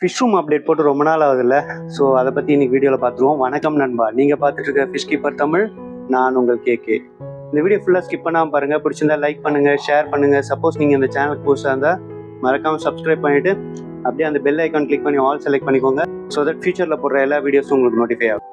Fish room update போட்டு ரொம்ப நாள் ஆகுதுல்ல. ஸோ அதை பற்றி இன்னைக்கு வீடியோவில் பார்த்துருவோம். வணக்கம் நண்பா, நீங்கள் பார்த்துட்டு இருக்க ஃபிஷ் கீப்பர் தமிழ். நான் உங்கள் கேகே. இந்த வீடியோ ஃபுல்லாக ஸ்கிப் பண்ணாமல் பாருங்கள். பிடிச்சிருந்தா லைக் பண்ணுங்கள், ஷேர் பண்ணுங்கள். சப்போஸ் நீங்கள் இந்த சேனலுக்கு புதுசாக இருந்தால் மறக்காமல் சப்ஸ்கிரைப் பண்ணிவிட்டு அப்படியே அந்த பெல் ஐக்கான் கிளிக் பண்ணி ஆல் செலக்ட் பண்ணிக்கோங்க. ஸோ தட் ஃபியூச்சரில் போடுற எல்லா வீடியோஸும் உங்களுக்கு நோட்டிஃபை ஆகும்.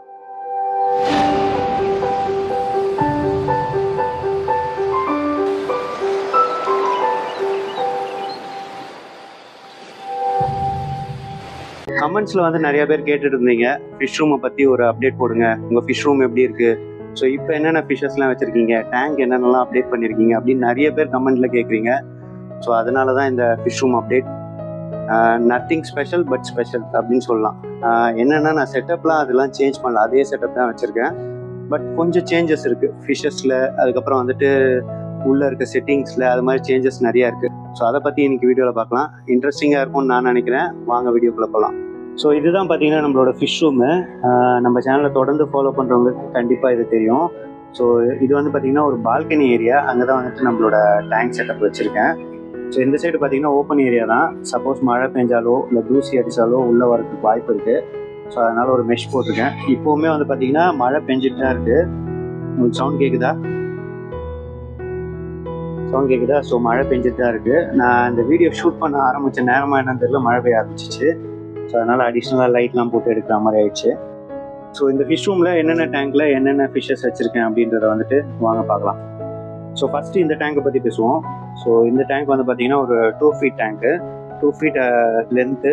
கமெண்ட்ஸில் வந்து நிறைய பேர் கேட்டுட்டு இருந்தீங்க, ஃபிஷ் ரூமை பற்றி ஒரு அப்டேட் போடுங்க, உங்கள் ஃபிஷ் ரூம் எப்படி இருக்குது, ஸோ இப்போ என்னென்ன ஃபிஷ்ஷஸ்லாம் வச்சுருக்கீங்க, டேங்க் என்னென்னலாம் அப்டேட் பண்ணியிருக்கீங்க அப்படின்னு நிறைய பேர் கமெண்ட்டில் கேட்குறீங்க. ஸோ அதனால தான் இந்த fish room update. Nothing special but special அப்படின்னு சொல்லலாம். என்னென்னா நான் செட்டப்லாம் அதெல்லாம் சேஞ்ச் பண்ணல, அதே செட்டப் தான் வச்சுருக்கேன். பட் கொஞ்சம் சேஞ்சஸ் இருக்குது ஃபிஷ்ஷஸில். அதுக்கப்புறம் வந்துட்டு உள்ளே இருக்க செட்டிங்ஸில் அது மாதிரி சேஞ்சஸ் நிறையா இருக்குது. ஸோ அதை பற்றி இன்னைக்கு வீடியோவில் பார்க்கலாம். இன்ட்ரெஸ்டிங்காக இருக்கும்னு நான் நினைக்கிறேன். வாங்க வீடியோக்குள்ளே போகலாம். ஸோ இதுதான் பார்த்தீங்கன்னா நம்மளோட ஃபிஷ் ரூமு. நம்ம சேனலை தொடர்ந்து ஃபாலோ பண்ணுறவங்களுக்கு கண்டிப்பாக இது தெரியும். ஸோ இது வந்து பார்த்திங்கன்னா ஒரு பால்கனி ஏரியா. அங்கே தான் வந்துட்டு நம்மளோட டேங்க் செட்டப் வச்சுருக்கேன். ஸோ இந்த சைடு பார்த்திங்கன்னா ஓப்பன் ஏரியா தான். சப்போஸ் மழை பெஞ்சாலோ இல்லை தூசி அடித்தாலோ உள்ளே வரதுக்கு வாய்ப்பு இருக்குது. ஸோ அதனால் ஒரு மெஷ் போட்டிருக்கேன். இப்போவுமே வந்து பார்த்திங்கன்னா மழை பெஞ்சிட்டு தான் இருக்குது. உங்களுக்கு சவுண்ட் கேட்குதா? ஸோ மழை பெஞ்சிட்டு தான் இருக்குது. நான் இந்த வீடியோ ஷூட் பண்ண ஆரம்பித்த நேரமாக என்னன்னு தெரியல, மழை பெய்ய ஆரம்பிச்சிச்சு. ஸோ அதனால் அடிஷ்னலாக லைட்லாம் போட்டு எடுக்கிற மாதிரி ஆயிடுச்சு. ஸோ இந்த ஃபிஷ் ரூமில் என்னென்ன டேங்க்கில் என்னென்ன ஃபிஷ்ஷஸ் வச்சுருக்கேன் அப்படின்றத வந்துட்டு வாங்க பார்க்கலாம். ஸோ ஃபஸ்ட்டு இந்த டேங்கை பற்றி பேசுவோம். ஸோ இந்த டேங்க் வந்து பார்த்திங்கன்னா ஒரு 2 ஃபீட் டேங்க்கு. 2 ஃபீட் லென்த்து,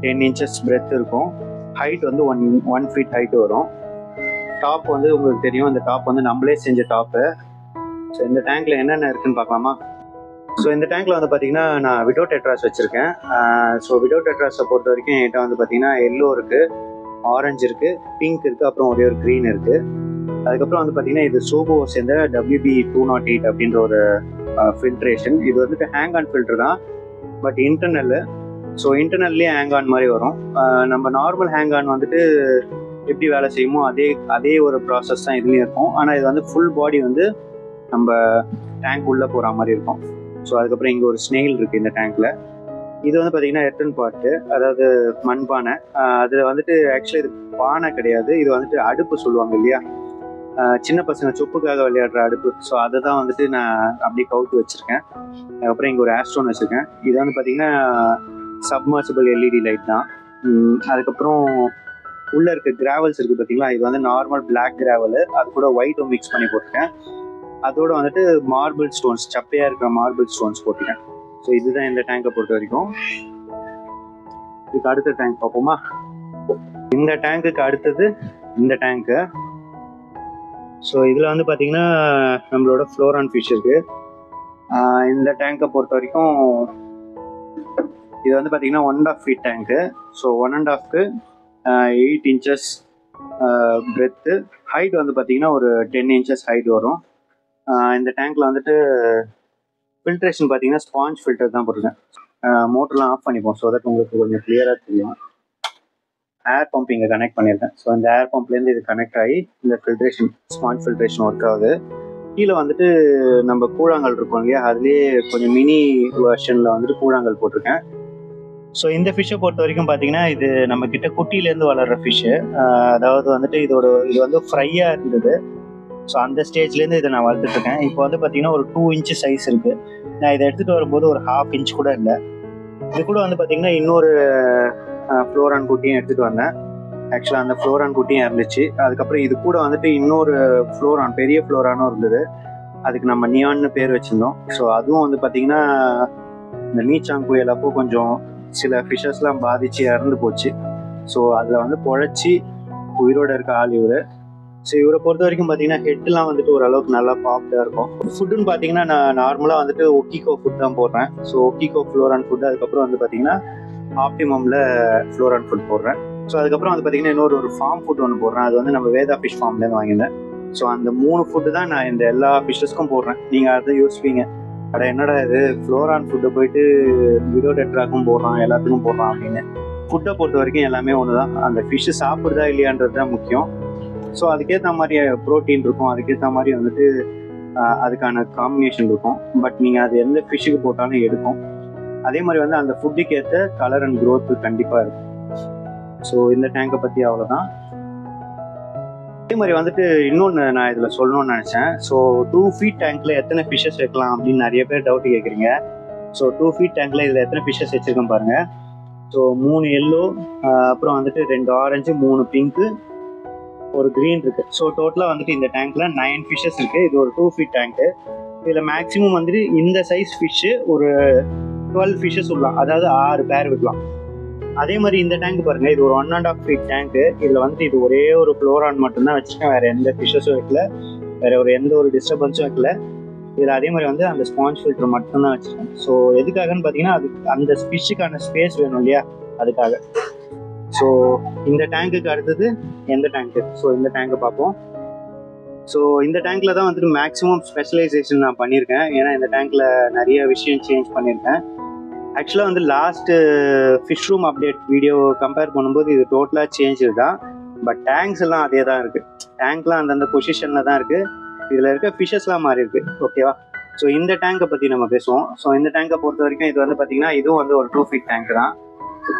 10 இன்ச்சஸ் பிரெத் இருக்கும். ஹைட் வந்து 1 ஃபீட் ஹைட்டு வரும். டாப் வந்து உங்களுக்கு தெரியும், இந்த டாப் வந்து நம்மளே செஞ்ச டாப்பு. ஸோ இந்த டேங்க்கில் என்னென்ன இருக்குதுன்னு பார்க்கலாமா? ஸோ இந்த டேங்க்கில் வந்து பார்த்திங்கன்னா நான் விடோ டெட்ராஸ் வச்சுருக்கேன். ஸோ விடோ டெட்ராஸை பொறுத்த வரைக்கும் என்கிட்ட வந்து பார்த்திங்கன்னா எல்லோ இருக்குது, ஆரஞ்சு இருக்குது, பிங்க் இருக்குது, அப்புறம் ஒரே ஒரு க்ரீன் இருக்குது. அதுக்கப்புறம் வந்து பார்த்திங்கன்னா இது சோபோ சேர்ந்த WB208 அப்படின்ற ஒரு ஃபில்ட்ரேஷன். இது வந்துட்டு ஹேங் ஆன் ஃபில்ட்ரு தான், பட் இன்டர்னல்லு. ஸோ இன்டர்னல்லே ஹேங் ஆன் மாதிரி வரும். நம்ம நார்மல் ஹேங் ஆன் வந்துட்டு எப்படி வேலை செய்யுமோ அதே ஒரு ப்ராசஸ் தான் இதுலேயும் இருக்கும். ஆனால் இது வந்து ஃபுல் பாடி வந்து நம்ம டேங்க் உள்ளே போகிற மாதிரி இருக்கும். ஸோ அதுக்கப்புறம் இங்கே ஒரு ஸ்னெயில் இருக்குது இந்த டேங்க்கில். இது வந்து பார்த்திங்கன்னா எர்டன் பாட்டு, அதாவது மண்பானை. அதில் வந்துட்டு ஆக்சுவலி இது பானை கிடையாது, இது வந்துட்டு அடுப்பு சொல்லுவாங்க இல்லையா, சின்ன பசங்க சொப்புக்காக விளையாடுற அடுப்பு. ஸோ அதை தான் வந்துட்டு நான் அப்படியே கவுத்து வச்சுருக்கேன். அதுக்கப்புறம் இங்கே ஒரு ஆஸ்ட்ரோன் வச்சுருக்கேன். இது வந்து பார்த்திங்கன்னா சப்மர்சிபிள் LED லைட் தான். அதுக்கப்புறம் உள்ளே இருக்க கிராவல்ஸ் இருக்குது பார்த்திங்களா, இது வந்து நார்மல் பிளாக் கிராவலு, அது கூட ஒயிட்டும் மிக்ஸ் பண்ணி போட்டிருக்கேன். அதோட வந்துட்டு மார்பிள் ஸ்டோன்ஸ், சப்பையாக இருக்கிற மார்பிள் ஸ்டோன்ஸ் போட்டுக்கேன். ஸோ இதுதான் இந்த டேங்கை பொறுத்த வரைக்கும். இதுக்கு அடுத்த டேங்க் பார்ப்போமா? இந்த டேங்குக்கு அடுத்தது இந்த டேங்க்கு. ஸோ இதில் வந்து பார்த்தீங்கன்னா நம்மளோட ஃப்ளோரான் ஃபிஷ் இருக்குது. இந்த டேங்கை பொறுத்த வரைக்கும் இது வந்து பார்த்தீங்கன்னா 1.5 ஃபீட் டேங்க்கு. ஸோ 1.5க்கு 8 இன்ச்சஸ் பிரெத்து. ஹைட் வந்து பார்த்தீங்கன்னா ஒரு 10 இன்ச்சஸ் ஹைட் வரும். இந்த டேங்க்கில் வந்துட்டு ஃபில்ட்ரேஷன் பார்த்தீங்கன்னா ஸ்பாஞ்ச் ஃபில்டர் தான் போட்டிருக்கேன். மோட்டர்லாம் ஆஃப் பண்ணிப்போம், ஸோ தட் உங்களுக்கு கொஞ்சம் கிளியராக தெரியும். ஏர் பம்ப் இங்கே கனெக்ட் பண்ணியிருக்கேன். ஸோ இந்த ஏர் பம்ப்லேருந்து இது கனெக்ட் ஆகி இந்த ஃபில்ட்ரேஷன் ஸ்பாஞ்ச் ஃபில்ட்ரேஷன் ஒர்க் ஆகுது. கீழே வந்துட்டு நம்ம கூழாங்கல் இருக்கும் இல்லையா, அதுலேயே கொஞ்சம் மினி வெர்ஷனில் வந்துட்டு கூழாங்கல் போட்டிருக்கேன். ஸோ இந்த ஃபிஷ்ஷை பொறுத்த வரைக்கும் பார்த்தீங்கன்னா இது நம்மக்கிட்ட குட்டியிலேருந்து வளர்கிற ஃபிஷ்ஷு. அதாவது வந்துட்டு இது வந்து ஃப்ரையாக இருந்தது. ஸோ அந்த ஸ்டேஜ்லேருந்து இதை நான் வளர்த்துட்ருக்கேன். இப்போ வந்து பார்த்தீங்கன்னா ஒரு 2 இன்ச்சு சைஸ் இருக்குது. நான் இதை எடுத்துகிட்டு வரும்போது ஒரு 1/2 இன்ச் கூட இல்லை. இது கூட வந்து பார்த்தீங்கன்னா இன்னொரு ஃப்ளோரான் குட்டியும் எடுத்துகிட்டு வந்தேன். ஆக்சுவலாக அந்த ஃப்ளோரான் குட்டியும் இருந்துச்சு. அதுக்கப்புறம் இது கூட வந்துட்டு இன்னொரு ஃப்ளோரான், பெரிய ஃப்ளோரானும் இருந்தது. அதுக்கு நம்ம நியான்னு பேர் வச்சுருந்தோம். ஸோ அதுவும் வந்து பார்த்திங்கன்னா இந்த மீச்சாங் புயல் அப்போ கொஞ்சம் சில ஃபிஷ்ஷஸ்லாம் பாதித்து இறந்து போச்சு. ஸோ அதில் வந்து பொழைச்சி உயிரோடு இருக்க ஆள் இவர். ஸோ இவரை பொறுத்த வரைக்கும் பார்த்தீங்கன்னா ஹெட்லாம் வந்துட்டு ஓரளவுக்கு நல்லா பாப்டாக இருக்கும். ஃபுட்டுன்னு பார்த்தீங்கன்னா நான் நார்மலாக வந்துட்டு ஒக்கிகோ ஃபுட் தான் போடுறேன். ஸோ ஒக்கிகோ ஃப்ளோரான் ஃபுட்டு, அதுக்கப்புறம் வந்து பார்த்தீங்கன்னா ஆப்டிமமில் ஃப்ளோரான் ஃபுட் போடுறேன். ஸோ அதுக்கப்புறம் வந்து பார்த்தீங்கன்னா இன்னொரு ஃபார்ம் ஃபுட் ஒன்று போடுறேன். அது வந்து நம்ம வேதா ஃபிஷ் ஃபார்ம்லேருந்து வாங்கியிருந்தேன். ஸோ அந்த 3 ஃபுட்டு தான் நான் இந்த எல்லா ஃபிஷ்ஷஸ்க்கும் போடுறேன். நீங்கள் அதை யோசிப்பீங்க, அட என்னடா இது ஃப்ளோரான் ஃபுட்டை போயிட்டு விடோ டெட்ராக்கும் போடுறான், எல்லாத்துக்கும் போடுறான் அப்படின்னு. ஃபுட்டை பொறுத்த வரைக்கும் எல்லாமே ஒன்று தான். அந்த ஃபிஷ்ஷு சாப்பிடுதா இல்லையான்றது தான் முக்கியம். ஸோ அதுக்கேற்ற மாதிரி ப்ரோட்டீன் இருக்கும், அதுக்கேற்ற மாதிரி வந்துட்டு அதுக்கான காம்பினேஷன் இருக்கும். பட் நீங்கள் அது எந்த ஃபிஷ்ஷுக்கு போட்டாலும் எடுக்கும். அதே மாதிரி வந்து அந்த ஃபுட்டுக்கு ஏற்ற கலர் அண்ட் க்ரோத் கண்டிப்பாக இருக்கும். ஸோ இந்த டேங்கை பற்றி அவ்வளோதான். அதே மாதிரி வந்துட்டு இன்னொன்று நான் இதில் சொல்லணும்னு நினச்சேன். ஸோ 2 feet டேங்க்கில் எத்தனை ஃபிஷ்ஷஸ் வைக்கலாம் அப்படின்னு நிறைய பேர் டவுட் கேட்குறீங்க. ஸோ 2 feet டேங்க்கில் இதில் எத்தனை ஃபிஷ்ஷஸ் வச்சுருக்கேன் பாருங்கள். ஸோ 3 எல்லோ, அப்புறம் வந்துட்டு 2 ஆரஞ்சு, 3 பிங்க்கு, ஒரு க்ரீன் இருக்குது. ஸோ டோட்டலாக வந்துட்டு இந்த டேங்க்கில் 9 ஃபிஷ்ஷஸ் இருக்குது. இது ஒரு 2 feet டேங்க்கு. இதில் மேக்ஸிமம் வந்துட்டு இந்த சைஸ் ஃபிஷ்ஷு ஒரு 12 ஃபிஷ்ஷஸ் விடலாம், அதாவது 6 பேர் விடலாம். அதே மாதிரி இந்த டேங்க் பாருங்கள், இது ஒரு 1.5 feet டேங்க்கு. இதில் வந்துட்டு இது ஒரே ஒரு ஃப்ளோரான் மட்டும்தான் வச்சுருக்கேன், வேறு எந்த ஃபிஷ்ஷஸும் வைக்கல, வேறு எந்த ஒரு டிஸ்டர்பன்ஸும் வைக்கல. இதில் அதே மாதிரி வந்து அந்த ஸ்பாஞ்ச் ஃபில்டர் மட்டும்தான் வச்சுருக்கேன். ஸோ எதுக்காகன்னு பார்த்தீங்கன்னா அது அந்த ஃபிஷ்ஷுக்கான ஸ்பேஸ் வேணும் இல்லையா, அதுக்காக. ஸோ இந்த டேங்க்குக்கு அடுத்தது எந்த டேங்க்கு, ஸோ இந்த டேங்கை பார்ப்போம். ஸோ இந்த டேங்க்கில் தான் வந்துட்டு மேக்ஸிமம் ஸ்பெஷலைசேஷன் நான் பண்ணியிருக்கேன். ஏன்னா இந்த டேங்க்கில் நிறைய விஷயம் சேஞ்ச் பண்ணியிருக்கேன். ஆக்சுவலாக வந்து last fish room update video compare பண்ணும்போது இது டோட்டலாக சேஞ்சு தான். பட் டேங்க்ஸ் எல்லாம் அதே தான் இருக்குது. டேங்க்லாம் அந்தந்த பொசிஷனில் தான் இருக்குது. இதில் இருக்க ஃபிஷ்ஷஸ்லாம் மாறி இருக்குது. ஓகேவா? ஸோ இந்த டேங்கை பற்றி நம்ம பேசுவோம். ஸோ இந்த டேங்கை பொறுத்த வரைக்கும் இது வந்து பார்த்திங்கன்னா இதுவும் வந்து ஒரு 2 feet டேங்க் தான்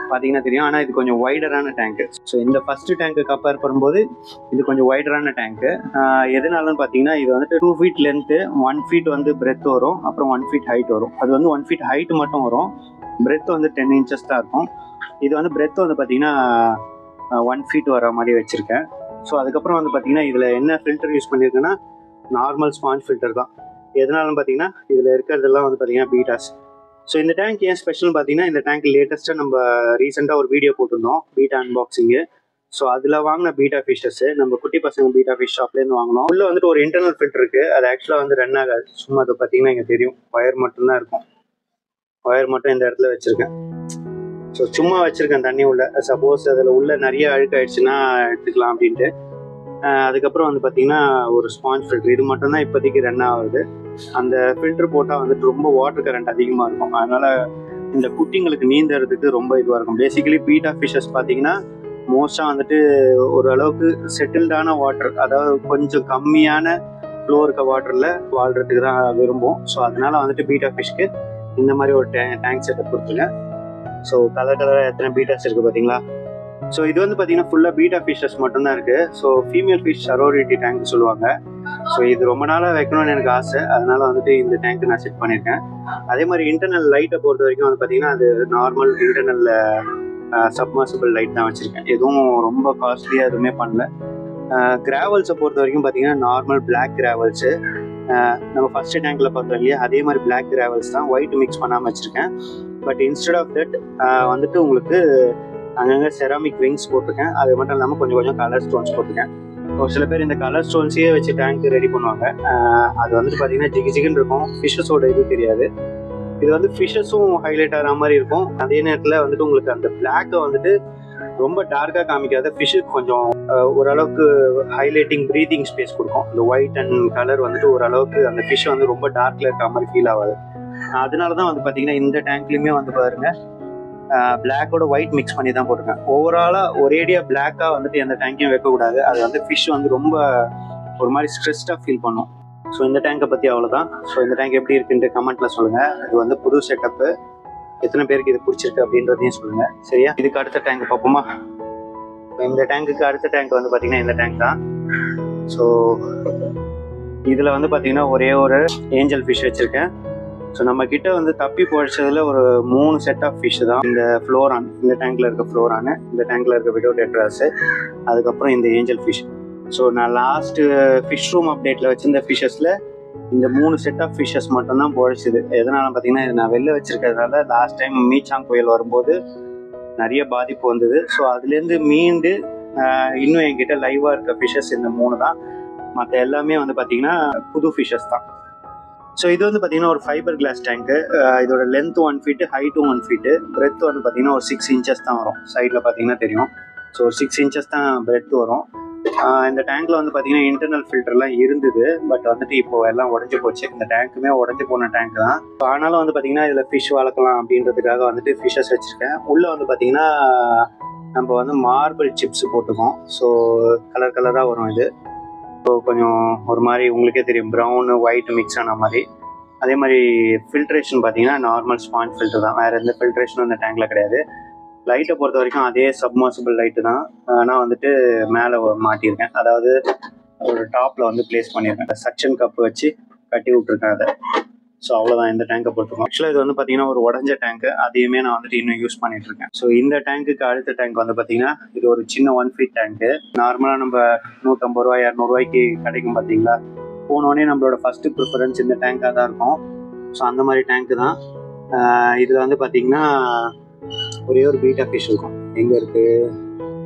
பார்த்தீங்கன்னா தெரியும். ஆனால் இது கொஞ்சம் வைடரான டேங்க்கு. ஸோ இந்த ஃபஸ்ட்டு டேங்க்கு கம்பேர் பண்ணும்போது இது கொஞ்சம் வைடரான டேங்க்கு. எதனாலன்னு பார்த்தீங்கன்னா இது வந்துட்டு 2 feet லென்த்து, 1 feet வந்து பிரெத் வரும், அப்புறம் 1 feet ஹைட் வரும். அது வந்து 1 feet ஹைட் மட்டும் வரும், பிரெத் வந்து 10 inches தான் இருக்கும். இது வந்து பிரெத் வந்து பார்த்தீங்கன்னா 1 feet வர மாதிரி வச்சுருக்கேன். ஸோ அதுக்கப்புறம் வந்து பார்த்தீங்கன்னா இதில் என்ன ஃபில்டர் யூஸ் பண்ணியிருக்கேன்னா நார்மல் ஸ்பாஞ்ச் ஃபில்டர் தான். எதனாலும் பார்த்தீங்கன்னா இதில் இருக்கிறதெல்லாம் வந்து பார்த்தீங்கன்னா பீட்டாஸ். ஸோ இந்த டேங்க் ஏன் ஸ்பெஷல்னு பார்த்தீங்கன்னா இந்த டேங்க் லேட்டஸ்ட்டாக நம்ம ரீசெண்டாக ஒரு வீடியோ போட்டிருந்தோம், பீட்டா அன்பாக்சிங்கு. ஸோ அதில் வாங்கின பீட்டா ஃபிஷ்ஷஸ்ஸு நம்ம குட்டி பசங்க பீட்டா ஃபிஷ் ஷாப்லேருந்து வாங்கினோம். உள்ளே வந்துட்டு ஒரு இன்டர்னல் ஃபில்டர் இருக்குது. அது ஆக்சுவலாக வந்து ரன் ஆகாது. சும்மா அதை பார்த்தீங்கன்னா இங்கே தெரியும், ஒயர் மட்டும்தான் இருக்கும். ஒயர் மட்டும் இந்த இடத்துல வச்சுருக்கேன். ஸோ சும்மா வச்சுருக்கேன் தண்ணி உள்ள, சப்போஸ் அதில் உள்ள நிறைய அழுக்காயிடுச்சுன்னா எடுத்துக்கலாம் அப்படின்ட்டு. அதுக்கப்புறம் வந்து பார்த்தீங்கன்னா ஒரு ஸ்பாஞ்ச் ஃபில்டர், இது மட்டும்தான் இப்போதைக்கு ரன் ஆகுது. அந்த ஃபில்டர் போட்டால் வந்துட்டு ரொம்ப வாட்டர் கரண்ட் அதிகமாக இருக்கும். அதனால் இந்த குட்டிங்களுக்கு நீந்தறதுக்கு ரொம்ப இதுவாக இருக்கும். பேசிக்கலி பீட்டா ஃபிஷ்ஷஸ் பார்த்தீங்கன்னா மோஸ்ட்டாக வந்துட்டு ஓரளவுக்கு செட்டில்டான வாட்டர், அதாவது கொஞ்சம் கம்மியான ஃப்ளோ இருக்க வாட்டரில் வாழ்கிறதுக்கு தான் விரும்பும். ஸோ அதனால் வந்துட்டு பீட்டா ஃபிஷ்க்கு இந்த மாதிரி ஒரு டேங்க் செட்டப் கொடுத்துருங்க. ஸோ கலராக எத்தனை பீட்டாஸ் இருக்குது பார்த்தீங்களா? ஸோ இது வந்து பார்த்தீங்கன்னா ஃபுல்லாக பீட்டா ஃபிஷ்ஷஸ் மட்டும்தான் இருக்குது. ஸோ ஃபீமேல் ஃபிஷ் சரோரிட்டி டேங்க் சொல்லுவாங்க. ஸோ இது ரொம்ப நாளாக வைக்கணும்னு எனக்கு ஆசை, அதனால வந்துட்டு இந்த டேங்க் நான் செட் பண்ணியிருக்கேன். அதே மாதிரி இன்டர்னல் லைட்டை பொறுத்த வரைக்கும் வந்து பார்த்தீங்கன்னா அது நார்மல் இன்டர்னல் சப்மர்சிபிள் லைட் தான் வச்சுருக்கேன். எதுவும் ரொம்ப காஸ்ட்லியாக எதுவுமே பண்ணல. கிராவல்ஸை பொறுத்த வரைக்கும் பார்த்தீங்கன்னா நார்மல் பிளாக் கிராவல்ஸு நம்ம ஃபஸ்ட்டு டேங்க்கில் பார்த்தோம் இல்லையா, அதே மாதிரி பிளாக் கிராவல்ஸ் தான், ஒயிட் மிக்ஸ் பண்ணாமல் வச்சுருக்கேன். பட் இன்ஸ்டெட் ஆஃப் தட் வந்துட்டு உங்களுக்கு அங்கங்கே செராமிக் ரிங்ஸ் போட்டிருக்கேன். அது மட்டும் இல்லாமல் கொஞ்சம் கொஞ்சம் கலர் ஸ்டோன்ஸ் போட்டிருக்கேன். ஒரு சில பேர் இந்த கலர் ஸ்டோன்ஸையே வச்சு டேங்க் ரெடி பண்ணுவாங்க. அது வந்துட்டு பார்த்தீங்கன்னா ஜிகின்னு இருக்கும், ஃபிஷ்ஷஸோட இது தெரியாது. இது வந்து ஃபிஷ்ஷஸும் ஹைலைட் ஆகிற மாதிரி இருக்கும். அதே நேரத்தில் வந்துட்டு உங்களுக்கு அந்த பிளாக்கை வந்துட்டு ரொம்ப டார்க்காக காமிக்காத, ஃபிஷ்ஷுக்கு கொஞ்சம் ஓரளவுக்கு ஹைலைட்டிங் ப்ரீத்திங் ஸ்பேஸ் கொடுக்கும். இந்த ஒயிட் அண்ட் கலர் வந்துட்டு ஓரளவுக்கு அந்த ஃபிஷ் வந்து ரொம்ப டார்க்கில் இருக்கிற மாதிரி ஃபீல் ஆகாது. அதனால தான் வந்து பார்த்தீங்கன்னா இந்த டேங்க்லையுமே வந்து பாருங்கள் பிளாக்கோட ஒயிட் மிக்ஸ் பண்ணி தான் போட்டிருக்கேன். ஓவராலாக ஒரேடியாக பிளாக்காக வந்துட்டு எந்த டேங்க்கையும் வைக்கக்கூடாது. அது வந்து ஃபிஷ் வந்து ரொம்ப ஒரு மாதிரி ஸ்ட்ரெஸ்டாக ஃபீல் பண்ணும். ஸோ இந்த டேங்கை பற்றி அவ்வளோதான். ஸோ இந்த டேங்க் எப்படி இருக்குன்ட்டு கமெண்ட்டில் சொல்லுங்கள். இது வந்து புது செட்டப்பு, எத்தனை பேருக்கு இது பிடிச்சிருக்கு அப்படின்றதையும் சொல்லுங்கள். சரியா? இதுக்கு அடுத்த டேங்க் பார்ப்போமா? இந்த டேங்குக்கு அடுத்த டேங்க் வந்து பார்த்தீங்கன்னா இந்த டேங்க் தான். ஸோ இதில் வந்து பார்த்தீங்கன்னா ஒரே ஒரு ஏஞ்சல் ஃபிஷ் வச்சுருக்கேன். ஸோ நம்ம கிட்ட வந்து தப்பி போயிடுச்சதுல ஒரு 3 செட் ஆஃப் ஃபிஷ் தான். இந்த ஃப்ளோரான், இந்த டேங்க்ல இருக்க ஃப்ளோரானு, இந்த டேங்க்ல இருக்க விடோ டெட்ராஸு, அதுக்கப்புறம் இந்த ஏஞ்சல் ஃபிஷ். ஸோ நான் லாஸ்ட்டு ஃபிஷ் ரூம் அப்டேட்டில் வச்சிருந்த ஃபிஷ்ஷஸில் இந்த 3 செட் ஆஃப் ஃபிஷ்ஷஸ் மட்டும்தான் போயிடுச்சுது. எதனால பார்த்தீங்கன்னா இது நான் வெளில வச்சிருக்கிறதுனால லாஸ்ட் டைம் மீச்சாங் புயல் வரும்போது நிறைய பாதிப்பு வந்தது. ஸோ அதுலேருந்து மீண்டு இன்னும் என்கிட்ட லைவாக இருக்க ஃபிஷ்ஷஸ் இந்த 3 தான். மற்ற எல்லாமே வந்து பார்த்தீங்கன்னா புது ஃபிஷ்ஷஸ் தான். ஸோ இது வந்து பார்த்தீங்கன்னா ஒரு ஃபைபர் கிளாஸ் டேங்க்கு. இதோட லென்த் 1 feet, ஹைட்டும் 1 feet, பிரெத் வந்து பார்த்தீங்கன்னா ஒரு 6 inches தான் வரும். சைடில் பார்த்தீங்கன்னா தெரியும். ஸோ ஒரு 6 inches தான் பிரெத் வரும். இந்த டேங்க்கில் வந்து பார்த்தீங்கன்னா இன்டர்னல் ஃபில்டர்லாம் இருந்தது. பட் வந்துட்டு இப்போ எல்லாம் உடஞ்சி போச்சு. இந்த டேங்க்குமே உடஞ்சி போன டேங்க் தான். ஆனாலும் வந்து பார்த்தீங்கன்னா இதில் ஃபிஷ் வளர்க்கலாம் அப்படின்றதுக்காக வந்துட்டு ஃபிஷ்ஷஸ் வச்சுருக்கேன். உள்ளே வந்து பார்த்தீங்கன்னா நம்ம வந்து மார்பிள் சிப்ஸ் போட்டுக்கோம். ஸோ கலராக வரும் இது. ஸோ கொஞ்சம் ஒரு மாதிரி உங்களுக்கே தெரியும், ப்ரௌனு ஒயிட் மிக்ஸ் ஆன மாதிரி. அதே மாதிரி ஃபில்ட்ரேஷன் பார்த்தீங்கன்னா நார்மல் ஸ்பாஞ்ச் ஃபில்டர் தான், வேறு எந்த ஃபில்ட்ரேஷனும் இந்த டேங்கில் கிடையாது. லைட்டை பொறுத்த வரைக்கும் அதே சப்மர்சிபிள் லைட்டு தான். நான் வந்துட்டு மேலே மாட்டியிருக்கேன், அதாவது ஒரு டாப்பில் வந்து பிளேஸ் பண்ணியிருக்கேன். சக்ஷன் கப்பு வச்சு கட்டி விட்ருக்கேன் அதை. ஸோ அவ்வளோதான் இந்த டேங்கை பொறுத்துக்கும். ஆக்சுவலாக இது வந்து பார்த்தீங்கன்னா ஒரு உடஞ்ச டேங்க்கு, அதையுமே நான் வந்துட்டு இன்னும் யூஸ் பண்ணிட்டு இருக்கேன். ஸோ இந்த டேங்க்குக்கு அடுத்த டேங்க் வந்து பார்த்தீங்கன்னா இது ஒரு சின்ன 1 feet டேங்க்கு. நார்மலாக நம்ம 150 ரூபா 200 ரூபாய்க்கு கிடைக்கும் பார்த்தீங்களா, போனோடனே நம்மளோட ஃபர்ஸ்ட் ப்ரிஃபரன்ஸ் இந்த டேங்காக தான் இருக்கும். ஸோ அந்த மாதிரி டேங்க்கு தான். இதில் வந்து பார்த்தீங்கன்னா ஒரே ஒரு பீட்டா ஃபிஷ் இருக்கும். எங்கே இருக்குது,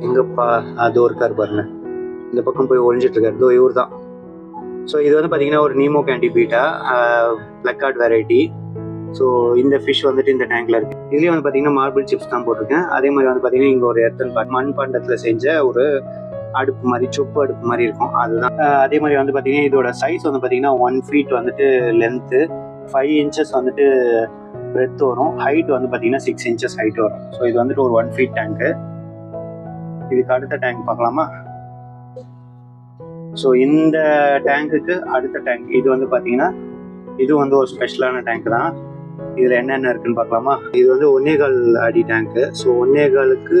எங்கப்பா அது இருக்கார் பாருங்க, இந்த பக்கம் போய் ஒழிஞ்சிட்டு இருக்காரு, இவர் தான். ஸோ இது வந்து பார்த்தீங்கன்னா ஒரு Nemo candy beta placard variety. So இந்த ஃபிஷ் வந்துட்டு இந்த டேங்க்ல இருக்கு. இதுலேயும் வந்து பார்த்தீங்கன்னா மார்பிள் சிப்ஸ் தான் போட்டிருக்கேன். அதே மாதிரி வந்து பார்த்தீங்கன்னா இங்கே ஒரு இடத்துல மண் பாண்டத்தில் செஞ்ச ஒரு அடுப்பு மாதிரி, சொப்பு அடுப்பு மாதிரி இருக்கும், அதுதான். அதே மாதிரி வந்து பார்த்தீங்கன்னா இதோட சைஸ் வந்து பார்த்தீங்கன்னா 1 feet வந்துட்டு லென்த்து, 5 inches வந்துட்டு பிரெத் வரும், ஹைட் வந்து பார்த்தீங்கன்னா 6 inches ஹைட் வரும். ஸோ இது வந்துட்டு ஒரு 1 feet டேங்க்கு. இதுக்கு அடுத்த டேங்க் பார்க்கலாமா? ஸோ இந்த டேங்க்குக்கு அடுத்த டேங்க் இது வந்து பார்த்தீங்கன்னா இது வந்து ஒரு ஸ்பெஷலான டேங்க் தான். இதில் என்னென்ன இருக்குன்னு பார்க்கலாமா? இது வந்து 1.25 அடி டேங்க்கு. ஸோ 1.25க்கு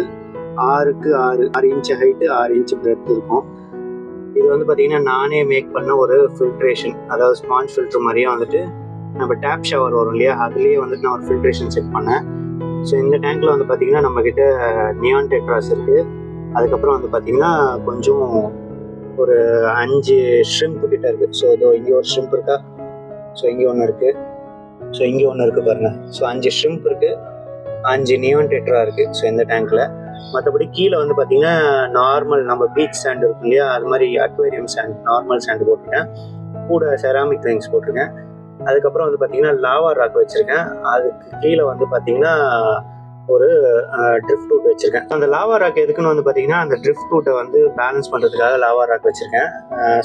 6க்கு 6 inch ஹைட்டு 6 inch பிரெத் இருக்கும். இது வந்து பார்த்தீங்கன்னா நானே மேக் பண்ண ஒரு ஃபில்ட்ரேஷன், அதாவது ஸ்பாஞ்ச் ஃபில்டர் மாதிரியே வந்துட்டு நம்ம டேப் ஷவர் வரும் இல்லையா, அதுலேயே வந்துட்டு நான் ஒரு ஃபில்ட்ரேஷன் செட் பண்ணேன். ஸோ இந்த டேங்க்கில் வந்து பார்த்தீங்கன்னா நம்மக்கிட்ட நியான் டெட்ராஸ் இருக்குது. அதுக்கப்புறம் வந்து பார்த்தீங்கன்னா கொஞ்சம் ஒரு 5 ஷ்ரிம்ப் கிட்ட இருக்குது. ஸோ இதோ இங்கே ஒரு ஷ்ரிம்ப் இருக்கா, ஸோ இங்கே ஒன்று இருக்குது, ஸோ இங்கே ஒன்று இருக்குது பாருங்கள். ஸோ 5 ஷ்ரிம்ப் இருக்குது, 5 நியான் டெட்ரா இருக்குது. ஸோ இந்த டேங்க்கில் மற்றபடி கீழே வந்து பார்த்தீங்கன்னா நார்மல் நம்ம பீச் சாண்ட் இருக்கும் இல்லையா, அது மாதிரி அக்வேரியம் சாண்ட், நார்மல் சாண்ட் போட்டிருக்கேன், கூட செராமிக் ரிங்ஸ் போட்டிருக்கேன். அதுக்கப்புறம் வந்து பார்த்தீங்கன்னா லாவா ராக் வச்சுருக்கேன். அதுக்கு கீழே வந்து பார்த்தீங்கன்னா ஒரு ட்ரிஃப்ட் ரூட் வச்சுருக்கேன். அந்த லாவா ராக் எதுக்குன்னு வந்து பார்த்தீங்கன்னா அந்த ட்ரிஃப்ட் ரூட்டை வந்து பேலன்ஸ் பண்ணுறதுக்காக லாவா ராக் வச்சுருக்கேன்.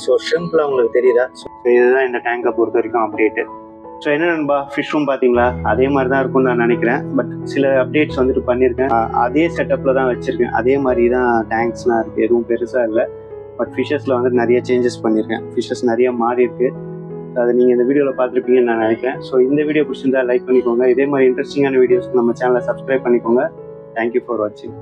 ஸோ ஷ்ரிம்ப்லாம் உங்களுக்கு தெரியுதா? ஸோ இதுதான் இந்த டேங்கை பொறுத்த வரைக்கும் அப்டேட்டு. ஸோ என்ன நண்பா, ஃபிஷ் ரூம் பார்த்தீங்களா, அதே மாதிரி தான் இருக்கும்னு நான் நினைக்கிறேன். பட் சில அப்டேட்ஸ் வந்துட்டு பண்ணியிருக்கேன். அதே செட்டப்பில் தான் வச்சுருக்கேன், அதே மாதிரி தான் டேங்க்ஸ்லாம் இருக்குது, எதுவும் பெருசாக இல்லை. பட் ஃபிஷ்ஷஸில் வந்து நிறைய சேஞ்சஸ் பண்ணியிருக்கேன், ஃபிஷ்ஷஸ் நிறைய மாறி இருக்குது. அதை நீங்கள் இந்த வீடியோவில் பார்த்துருப்பீங்கன்னு நான் நினைக்கிறேன். ஸோ இந்த வீடியோ பிடிச்சிருந்தா லைக் பண்ணிக்கோங்க. இதே மாதிரி இன்ட்ரெஸ்டிங்கான வீடியோஸ்க்கு நம்ம சேனலை சப்ஸ்கிரைப் பண்ணிக்கோங்க. தேங்க்யூ ஃபார் வாட்சிங்.